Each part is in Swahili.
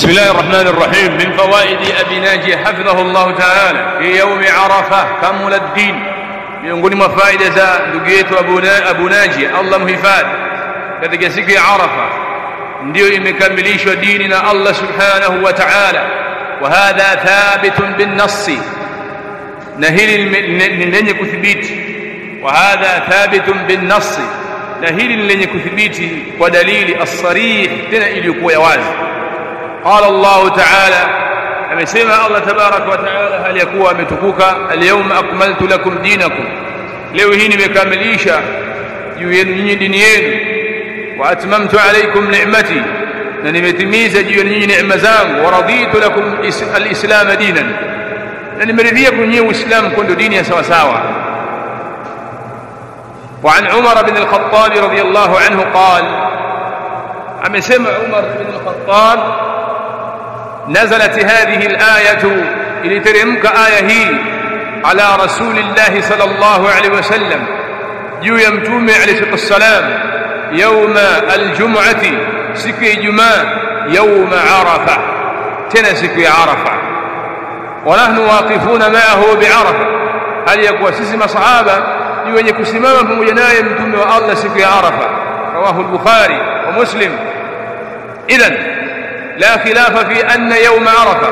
بسم الله الرحمن الرحيم. من فوائد أبي ناجي حفظه الله تعالى في يوم عرفة كمل الدين. miongoni mwa faida za ndugu yetu Abu Naji, Allah mhifadhi, katika siku ya Arafa ndio imekamilishwa dini na Allah subhanahu wa ta'ala. Wa hadha thabitun bin nass, na hili ni lenye kuthibiti. Wa hadha thabitun bin nass, na hili ni lenye kuthibiti kwa dalili as-sarih, tena iliyokuwa ya wazi. قال الله تعالى، amesema Allah tabarak wa taala hali yakuwa ametukuka, al-yawma akmaltu lakum dinakum, leo hii nimekamilisha juu yenu nyinyi dini yenu. Wa atmamtu alaykum ni'mati, na nimetimiza juu yenu nyinyi neema zangu. Wa raditu lakum al-islam dinan, na nimeridhia kwenye Uislamu kwa ndio dini ya sawa sawa. Wa an Umar bin al-Khattab radiyallahu anhu qala, amesema Umar bin al-Khattab, نزلت هذه الآية إلى ترمك آية هي على رسول الله صلى الله عليه وسلم يمتوم عليه السلام يوم الجمعة سكي جمعة يوم عرفة، تنسكي عرفة، ونحن واقفون معه بعرفة. هل يكون سيسم صحابة يوجد سماما فمجنا يمتوم والله سكي عرفة، رواه البخاري ومسلم. إذن لا خلاف في أن يوم عرفة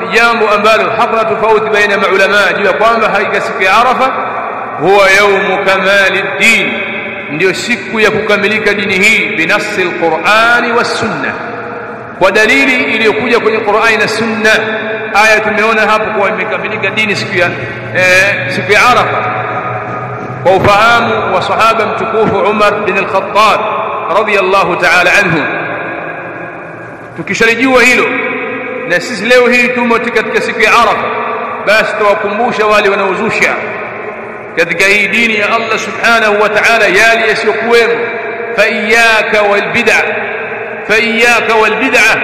نجام أنبال حقنا تفوت بين علماء يقام هيك سكي عرفة هو يوم كمال الدين، ndio siku ya kukamilika dini hii binasi alqur'ani was-sunnah, kwa dalili iliyokuja kwenye Qur'ani na Sunna. Aya tumeona hapo kwa imekamilika dini siku ya Arafa, kwa ufahamu wa sahaba mtukufu Umar bin al-Khattab radiyallahu ta'ala anhu. Tukishalijua hilo, na sisi leo hii tumo katika siku ya Arafa, basi tuwakumbusha wale wanaozusha katika hii dini ya Allah subhanahu wa ta'ala yale yasiyokuwemo. Faiyaka wal bid'a,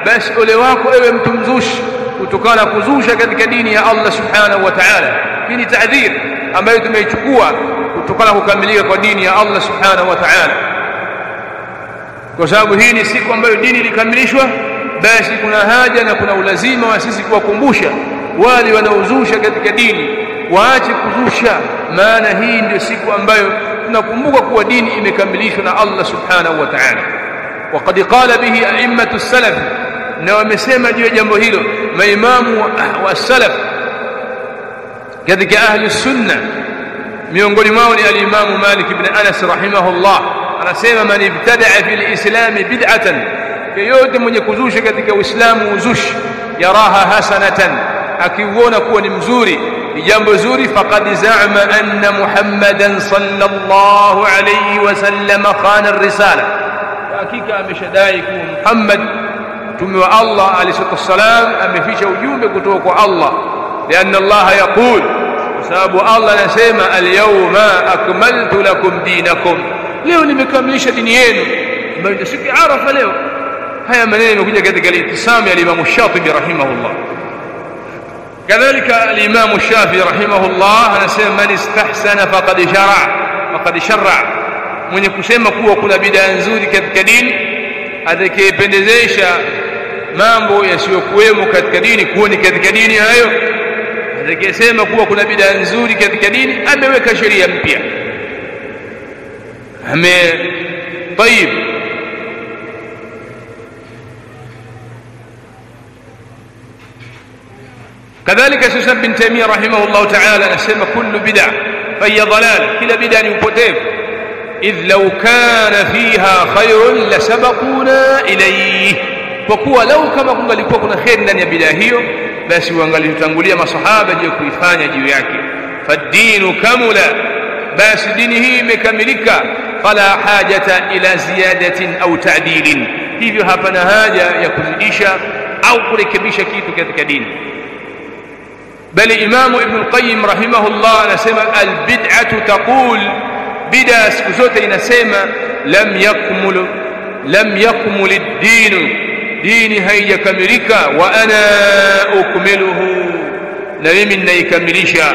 basi ole wako ewe mtu mzushi kutokana kuzusha katika dini ya Allah subhanahu wa ta'ala. Hii ni taadhir ambayo tumeichukua kutokana kukamilika kwa dini ya Allah subhanahu wa ta'ala, kwa sababu hii ni siku ambayo dini ilikamilishwa. Basi kuna haja na kuna ulazima wa sisi kuwakumbusha wale wanaozusha katika dini waache kuzusha, maana hii ndio siku ambayo tunakumbuka kuwa dini imekamilishwa na Allah subhanahu wa ta'ala. Waqad qala bihi a'immatu salaf, na wamesema juu ya jambo hilo maimamu wa salaf katika ahli sunna. Miongoni mwao ni al-Imam Malik ibn Anas rahimahullah, anasema man ibtada'a fil islam bid'atan, yeyote mwenye kuzusha katika Uislamu uzushi, yaraha hasanatan, akiuona kuwa ni mzuri, ni jambo zuri, faqad za'ama anna Muhammadan sallallahu alayhi wasallam khana ar-risala, hakika ameshadai kuwa Muhammad mtume wa Allah alayhi wasallam amefisha ujumbe kutoka kwa Allah. Lianna Allah yaqul, sababu Allah anasema al-yawma akmaltu lakum dinakum, leo nimekamilisha dini yenu, ambayo siku ya Arafa leo. Haya maneno yamekuja katika al-Ittisam ya Imam Shafi'i rahimahullah. Kadhalika al-Imam Shafi'i rahimahullah anasema man istahsana faqad shar'a, mwenye kusema kuwa kuna bid'a nzuri katika dini, atakayependezesha mambo yasiyokuwemo katika dini kuwa ni katika dini hayo, atakayesema kuwa kuna bid'a nzuri katika dini ameweka sheria mpya. طيب كذلك شيخ ابن تيمية رحمه الله تعالى نسمى كل بدعة فهي ضلال، كل بدعة يبطئ، إذ لو كان فيها خير لسبقونا إليه، وكوا لو كما كنا لكوكنا خير لن يبداهيه بس وانغالي تنقلية ما صحابة جيو كيفانيا جيو ياكي. فالدين كمل، بس دينه مكملك، فلا حاجة إلى زيادة أو تعديل، hivyo hapana haja ya kuzidisha au kurekebisha kitu katika dini. Bali Imam Ibn al-Qayyim rahimahullah anasema al-bid'atu taqul, bid'a siku zote inasema lam yakmul ad-din, dini haijakamilika, wa ana ukmiluhu, na mimi ninaikamilisha,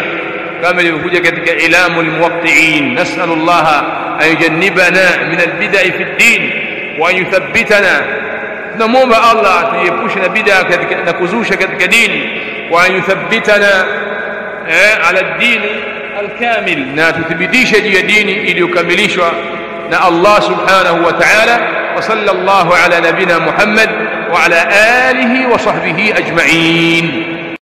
kama ilivyokuja katika Ilamul Muwaqqi'in. Nas'alullaha an yujannibana min al-bid'i fi ad-din wa an yuthabbitana tunamwomba Allah atuepushe na bid'a na kuzusha katika dini, wa yuthabbitana ala ad-din al-kamil, na tuthibitishe juu ya dini iliyokamilishwa na Allah subhanahu wa ta'ala. Wa sallallahu ala nabina Muhammad wa ala alihi wa sahbihi ajma'in.